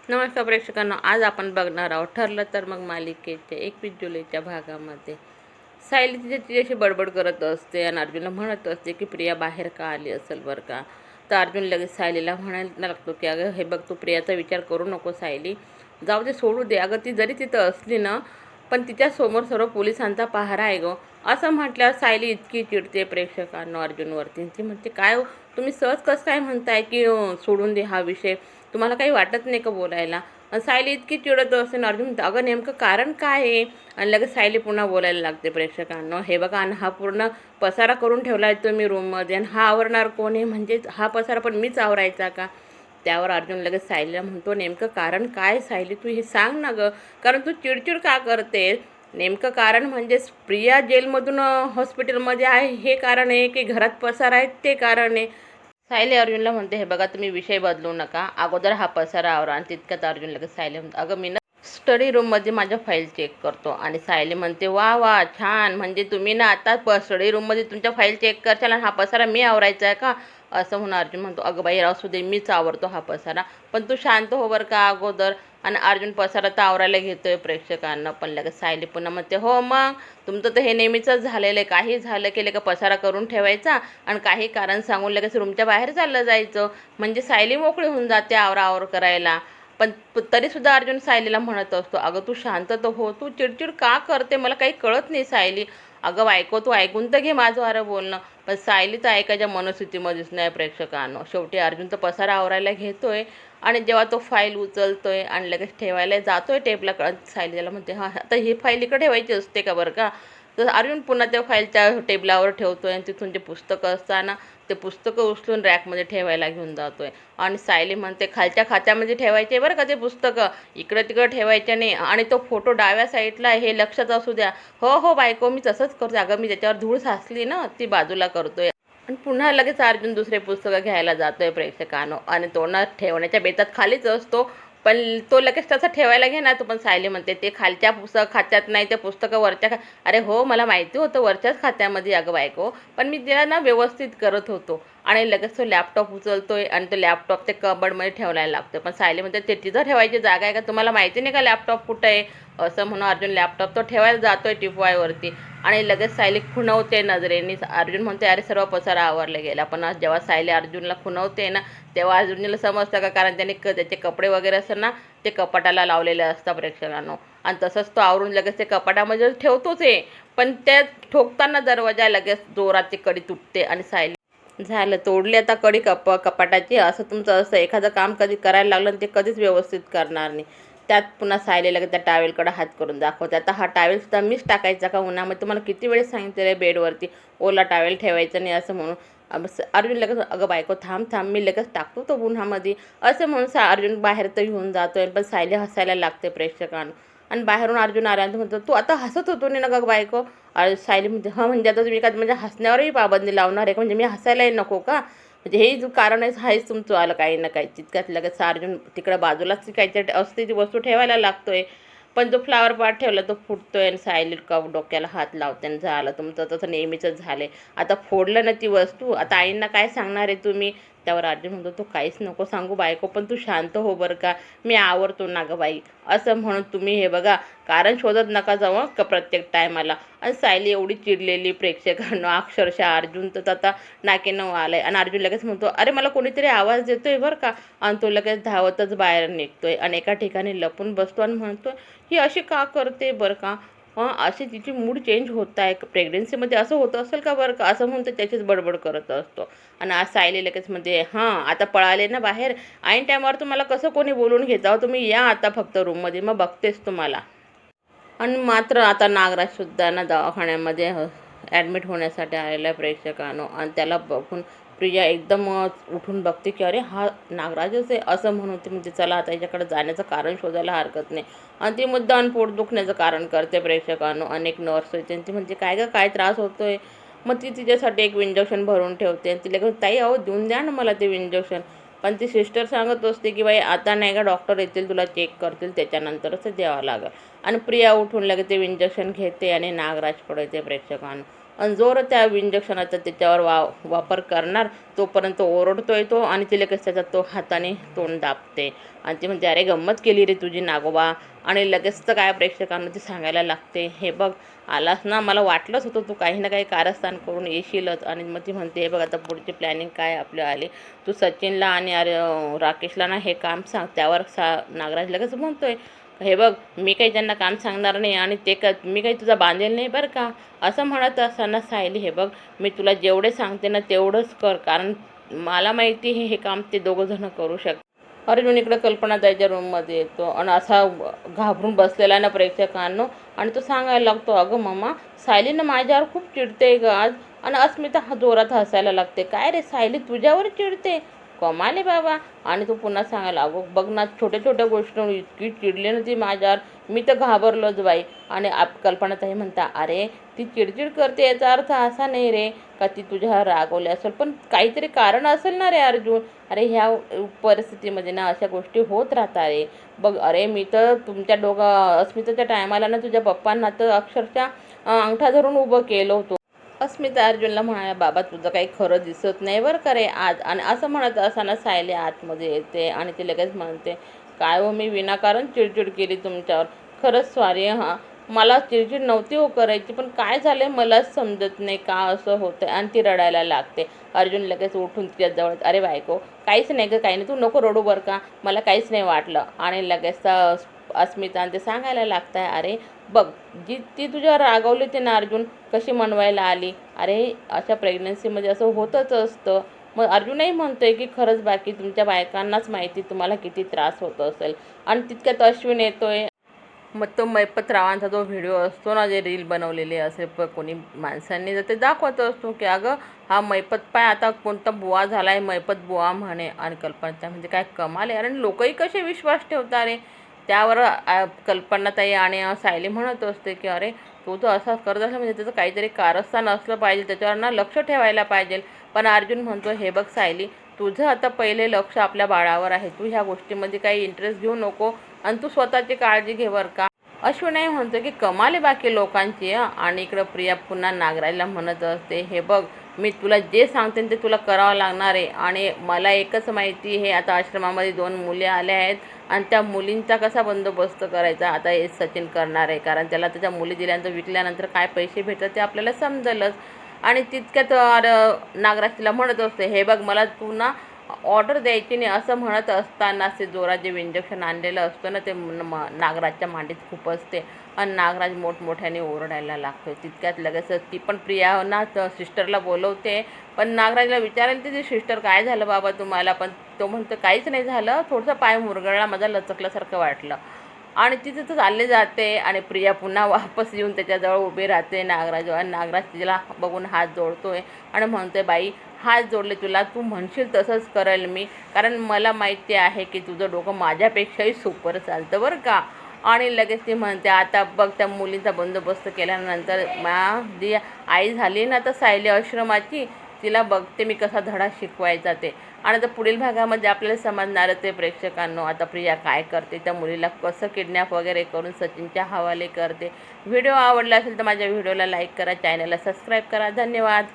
नमस्कार प्रेक्षकांना, आज आपण बघणार आहोत ठरलं तर मग मालिकेच्या 21 जुलैच्या भागामध्ये सायली तिच्याशी बडबड करत असते आणि अर्जुनला म्हणत असते की प्रिया बाहेर का आली असेल बरं का. तर अर्जुन लगेच सायलीला म्हणायला लागतो की अगं हे बघ, तू प्रियाचा विचार करू नको सायली, जाऊ दे, सोडू दे. अगं ती जरी तिथं असली ना, पण तिच्यासमोर सर्व पोलिसांचा पहारा आहे गं. असं म्हटल्यावर सायली इतकी चिडते प्रेक्षकांना अर्जुनवरती. ती म्हणते काय हो, तुम्ही सहज कसं काय म्हणताय की सोडून दे हा विषय, तुम्हाला काही वाटत नाही का बोलायला. आणि सायली इतकी चिडत असते ना, अर्जुन अगं नेमकं कारण काय आहे. आणि लगेच सायली पुन्हा बोलायला लागते प्रेक्षकांना, हे बघा, आणि हा पूर्ण पसारा करून ठेवला आहे तुम्ही रूममध्ये, आणि हा आवरणार कोण आहे, म्हणजे हा पसारा पण मीच आवरायचा का. त्यावर अर्जुन लगेच सायलीला म्हणतो, नेमकं कारण काय सायली, तू हे सांग ना गं, कारण तू चिडचिड का करते. नेमकं कारण म्हणजे प्रिया जेलमधून हॉस्पिटलमध्ये आहे हे कारण आहे, की घरात पसारा आहे ते कारण आहे. सायली अर्जुनला म्हणते, हे बघा, तुम्ही विषय बदलू नका, अगोदर हा पसारा आवरा. आणि तितक्यात अर्जुन लगेच सायली म्हणतो, अगं मी ना स्टडी रूममध्ये माझ्या फाईल चेक करतो. आणि सायली म्हणते, वा वा, छान, म्हणजे तुम्ही ना आता स्टडी रूममध्ये तुमच्या फाईल चेक करशाल आणि हा पसारा मी आवरायचा आहे का. असं म्हणून अर्जुन म्हणतो, अगं बाई असू दे, मीच आवरतो हा पसारा, पण तू शांत हो बरं का अगोदर. आणि अर्जुन पसारा तर आवरायला घेतोय प्रेक्षकांना, पण लगेच सायली पुन्हा म्हणते, हो मग तुमचं तर हे नेहमीचंच झालेलं आहे, काही झालं केलं का पसारा करून ठेवायचा आणि काही कारण सांगून लगेच रूमच्या बाहेर चाललं जायचं, म्हणजे सायली मोकळी होऊन जाते आवराआवर करायला. पण तरीसुद्धा अर्जुन सायलीला म्हणत असतो, अगं तू शांत तर हो, तू चिडचिड का करते, मला काही कळत नाही सायली. अगं बायको, तू ऐकून तर घे माझं अरे बोलणं. पण सायली तर ऐकायच्या मनस्थितीमध्येच नाही प्रेक्षकांनो. शेवटी अर्जुन तर पसारा आवरायला घेतोय आणि जेव्हा तो फाईल उचलतोय आणि लगेच ठेवायला जातोय टेबलाकडं, सायली त्याला म्हणते, हां आता ही फाईल इकडे ठेवायची असते का बरं का. तर अर्जुन पुन्हा त्या फाईलच्या टेबलावर ठेवतोय आणि तिथून जे पुस्तकं असताना ते पुस्तकं उचलून रॅकमध्ये ठेवायला घेऊन जातोय. आणि सायली म्हणते, खालच्या खात्यामध्ये ठेवायचे बरं का ते पुस्तकं, इकडं तिकडं ठेवायचे नाही. आणि तो फोटो डाव्या साईडला, हे लक्षात असू द्या. हो हो बायको, मी तसंच करतो. अगं मी त्याच्यावर धूळ साचली ना, ती बाजूला करतोय. आणि पुन्हा लगेच अर्जुन दुसरे पुस्तकं घ्यायला जातोय प्रेक्षकांनो, आणि तो ना ठेवण्याच्या बेतात खालीच असतो, पण तो लगेच तसं ठेवायला घेणार तो. पण सायली म्हणते, ते खालच्या पुस्तक खात्यात नाही, ते पुस्तकं वरच्या अरे हो, मला माहिती होतं वरच्याच खात्यामध्ये अगं बायको, पण मी तिला ना व्यवस्थित करत होतो. आणि लगेच तो लॅपटॉप उचलतोय आणि तो लॅपटॉप ते कबडमध्ये ठेवायला लागतो. पण सायली म्हणते, ते तिथं ठेवायची जागा आहे का, तुम्हाला माहिती नाही का लॅपटॉप कुठं आहे. असं म्हणून अर्जुन लॅपटॉप तो ठेवायला जातोय टिपवायवरती. आणि लगेच सायली खुणवते नजरेने. अर्जुन म्हणते, अरे सर्व पसारा आवरला गेला. पण जेव्हा सायली अर्जुनला खुणवते ना, तेव्हा अर्जुनला समजतं का, कारण त्याने त्याचे कपडे वगैरे असतात ना, ते कपाटाला लावलेले असतात प्रेक्षकांनो. आणि तसंच तो आवरून लगेच ते कपाटामध्ये ठेवतोच आहे, पण त्या ठोकताना दरवाजा लगेच जोरात ती कडी तुटते. आणि सायली झालं, तोडली आता कडी कपाटाची. असं तुमचं असं एखादं काम कधी करायला लागलं आणि ते कधीच व्यवस्थित करणार नाही. त्यात पुन्हा सायली लगेच त्या टावेलकडे हात करून दाखवते, आता हा टावेलसुद्धा मीच टाकायचा का उन्हामध्ये, तुम्हाला किती वेळेस सांगितलेलं आहे बेडवरती ओला टावेल ठेवायचं नाही असं म्हणून. अर्जुन लगेच, अगं बायको थांब थांब, मी लगेच टाकतो तो उन्हामध्ये. असं म्हणून अर्जुन बाहेर तर घेऊन जातोय, पण सायली हसायला लागते प्रेक्षकांना. आणि बाहेरून अर्जुन आल्यानंतर म्हणतो, तू आता हसत होतो ना गं बायको. सायली म्हणते, हां म्हणजे आता तुम्ही काय म्हणजे हसण्यावरही पाबंदी लावणार आहे का, म्हणजे मी हसायलाही नको का, म्हणजे हे जो कारण आहे हाच तुमचं आलं काही ना काही. तितक्यात लगेच अर्जुन तिकडं बाजूलाच काहीतरी असते ती वस्तू ठेवायला लागतोय, पण जो फ्लावर पॉट ठेवला तो फुटतोय. आणि सायली डोक्याला हात लावते, आणि झालं तुमचं तसं नेहमीचंच झालंय, आता फोडलं ना ती वस्तू, आता आईंना काय सांगणार आहे तुम्ही. त्यावर अर्जुन म्हणतो, तू काहीच नको सांगू बायको, पण तू शांत हो बरं का, मी आवरतो ना गं बाई. असं म्हणून तुम्ही हे बघा, कारण शोधत नका जाऊ का प्रत्येक टायमाला. आणि सायली एवढी चिडलेली प्रेक्षकांना, अक्षरशः अर्जुन तर आता नाकेनऊ आलंय. आणि अर्जुन लगेच म्हणतो, अरे मला कोणीतरी आवाज देतोय बरं का. आणि तो लगेच धावतच बाहेर निघतोय आणि एका ठिकाणी लपून बसतो आणि म्हणतो, ही अशी का करते बरं का. अशी तिची मूड चेंज होत आहे, प्रेग्नन्सीमध्ये असं होतं असेल का बरं का, असं म्हणतो, त्याचीच बडबड करत असतो. आणि आज सायली लगेच म्हणजे, हां आता पळाले ना बाहेर, ऐन टायमावर तुम्हाला कसं कोणी बोलून घेता, तुम्ही या आता फक्त रूममध्ये, मग बघतेच तुम्हाला. आणि मात्र आता नागराजसुद्धा ना दवाखान्यामध्ये ॲडमिट होण्यासाठी आलेला आहे प्रेक्षकांनो. आणि त्याला बघून प्रिया एकदम उठून बघते की अरे हा नागराजच आहे, असं म्हणून ती म्हणजे चला आता याच्याकडे जाण्याचं कारण शोधायला हरकत नाही. आणि ती मुद्दाम पोट दुखण्याचं कारण करते प्रेक्षकांनो. अनेक नर्स येते, ती म्हणजे काय गं, काय त्रास होतोय. मग ती तिच्यासाठी एक इंजेक्शन भरून ठेवते आणि तिला ताई अहो देऊन द्या ना मला ते इंजेक्शन. पण ती सिस्टर सांगत असते की बाई आता नाही का, डॉक्टर येतील तुला चेक करतील त्याच्यानंतरच द्यावं लागेल. आणि प्रिया उठून लगेच ते इंजेक्शन घेते आणि नागराजकडे येते प्रेक्षकांना. आणि जोर त्या इंजेक्शनाचा त्याच्यावर वापर करणार तोपर्यंत ओरडतोय तो आणि ती लगेच त्याचा तो हाताने तोंड दाबते आणि ती म्हणते, अरे गंमत केली रे तुझी नागोबा. आणि लगेच तर काय प्रेक्षकांना ती सांगायला लागते, हे बघ आलास ना, मला वाटलंच होतं तू काही ना काही कारस्थान करून येशीलच. आणि मग ती म्हणते, हे बघ आता पुढची प्लॅनिंग काय आपली आली, तू सचिनला आणि राकेशला ना हे काम सांग. त्यावर नागराज लगेच म्हणतोय, हे बघ मी काही त्यांना काम सांगणार नाही आणि मी काही तुझा बांधेल नाही बरं का. असं म्हणत असताना सायली, हे बघ मी तुला जेवढे सांगते ना तेवढंच कर, कारण मला माहिती हे काम ते दोघंजणं करू शकतात. अर्जुन इकडे कल्पनाताईच्या रूममध्ये येतो आणि असा घाबरून बसलेला ना प्रेक्षकांनो, आणि तो सांगायला लागतो, अगं मम्मा सायलीनं माझ्यावर खूप चिडते ग आज. आणि अस्मिता जोरात हसायला लागते, काय रे सायली तुझ्यावर चिडते, कमाल आहे बाबा. आणि तो पुन्हा सांगायला, अगो बघ ना छोट्या छोट्या गोष्टींवर इतकी चिडली ना ती माझ्यावर, मी तर घाबरलोच बाई. आणि कल्पनाताई म्हणता, अरे ती चिडचिड करते याचा अर्थ असा नाही रे का ती तुझ्यावर रागवली असेल, पण काहीतरी कारण असेल ना रे अर्जुन. अरे ह्या परिस्थितीमध्ये ना अशा गोष्टी होत राहतात रे. बघ अरे मी तर तुमच्या अस्मिताच्या टायमाला ना तुझ्या पप्पांना तर अक्षरशः अंगठा धरून उभं केलं होतं. अस्मिता अर्जुनला म्हणाल्या, बाबा तुझं काही खरं दिसत नाही बरं का रे आज. आणि असं म्हणत असताना सायली आतमध्ये येते आणि ती लगेच म्हणते, काय हो मी विनाकारण चिडचिड केली तुमच्यावर, खरंच सॉरी हां, मला चिडचिड नव्हती हो करायची, पण काय झालं मलाच समजत नाही का असं होतं. आणि ती रडायला लागते. अर्जुन लगेच उठून तिच्याजवळ, अरे बायको काहीच नाही गं, काही नाही, तू नको रडू बरं का, मला काहीच नाही वाटलं. आणि लगेच अस्मिता ते सांगायला लागत आहे, अरे बघ ती तुझ्यावर रागवली ते ना अर्जुन, कशी मनवायला आली. अरे अशा प्रेग्नन्सीमध्ये असं होतच असतं. मग अर्जुनही म्हणतोय की खरंच बाकी तुमच्या बायकांनाच माहिती तुम्हाला किती त्रास होत असेल. आणि तितक्यात अश्विन येतोय. मग तो मैपतरावांचा जो व्हिडिओ असतो ना, जे रील बनवलेले असेल कोणी माणसांनी, तर ते दाखवत असतो की अगं हा मैपत पाय आता कोणता बुवा झाला आहे, मैपत बुवा म्हणे. आणि कल्पनाताई म्हणजे काय कमाल आहे, आणि लोकही कसे विश्वास ठेवतात रे त्यावर. कल्पनाताई आणि सायली म्हणत असते की अरे तो तर असा करत असला म्हणजे त्याचं काहीतरी कारस्थान असलं पाहिजे, त्याच्यावर ना लक्ष ठेवायला पाहिजे. पण अर्जुन म्हणतो, हे बघ सायली तुझं आता पहिले लक्ष आपल्या बाळावर आहे, तू ह्या गोष्टीमध्ये काही इंटरेस्ट घेऊ नको आणि तू स्वतःची काळजी घे बरं का. अश्विनही म्हणतो की कमाल आहे बाकी लोकांची. आणि इकडं प्रिया पुन्हा नागराजला म्हणत असते, हे बघ मी तुला जे सांगते ते तुला करावं लागणार आहे. आणि मला एकच माहिती आहे, आता आश्रमामध्ये 2 मुले आल्या आहेत आणि त्या मुलींचा कसा बंदोबस्त करायचा आता हे सचिन करणार आहे, कारण त्याला त्याच्या मुली दिल्यानंतर विकल्यानंतर काय पैसे भेटतात ते आपल्याला समजेलच. आणि तितक्यात नागराज तिला म्हणत असते, हे बघ मला तू ना ऑर्डर द्यायची नाही. असं म्हणत असताना ते जोरात जे इंजेक्शन आणलेलं असतं ना ते नागराजच्या मांडीत खूप असते आणि नागराज मोठमोठ्याने ओरडायला लागतो. तितक्यात लगेच ती पण प्रिया ना सिस्टरला बोलवते, पण नागराजला विचारायला तिची सिस्टर काय झालं बाबा तुम्हाला, पण तो म्हणतो काहीच नाही झालं, थोडंसं पाय मुरगळला माझा, लचकल्यासारखं वाटलं. आणि तिथे तर चालले जाते आणि प्रिया पुन्हा वापस येऊन त्याच्याजवळ उभी राहते. नागराज तिला बघून हात जोडतोय आणि म्हणतोय, बाई हात जोडले तुला, तू म्हणशील तसंच करेल मी, कारण मला माहिती आहे की तुझं डोकं माझ्यापेक्षाही सुपर चालतं बरं का. आणि लगेच ती म्हणते, आता बघ त्या मुलींचा बंदोबस्त केल्यानंतर जी आई झाली ना तर सायली आश्रमाची, तिला बघते मी कसा धडा शिकवायचा ते. आणि आता पुढील भागामध्ये आपल्याला समजणार ते प्रेक्षकांनो, आता प्रिया काय करते, त्या मुलीला कसं किडनॅप वगैरे करून सचिनच्या हवाले करते. व्हिडिओ आवडला असेल तर माझ्या व्हिडिओला लाईक करा, चॅनलला सबस्क्राईब करा. धन्यवाद.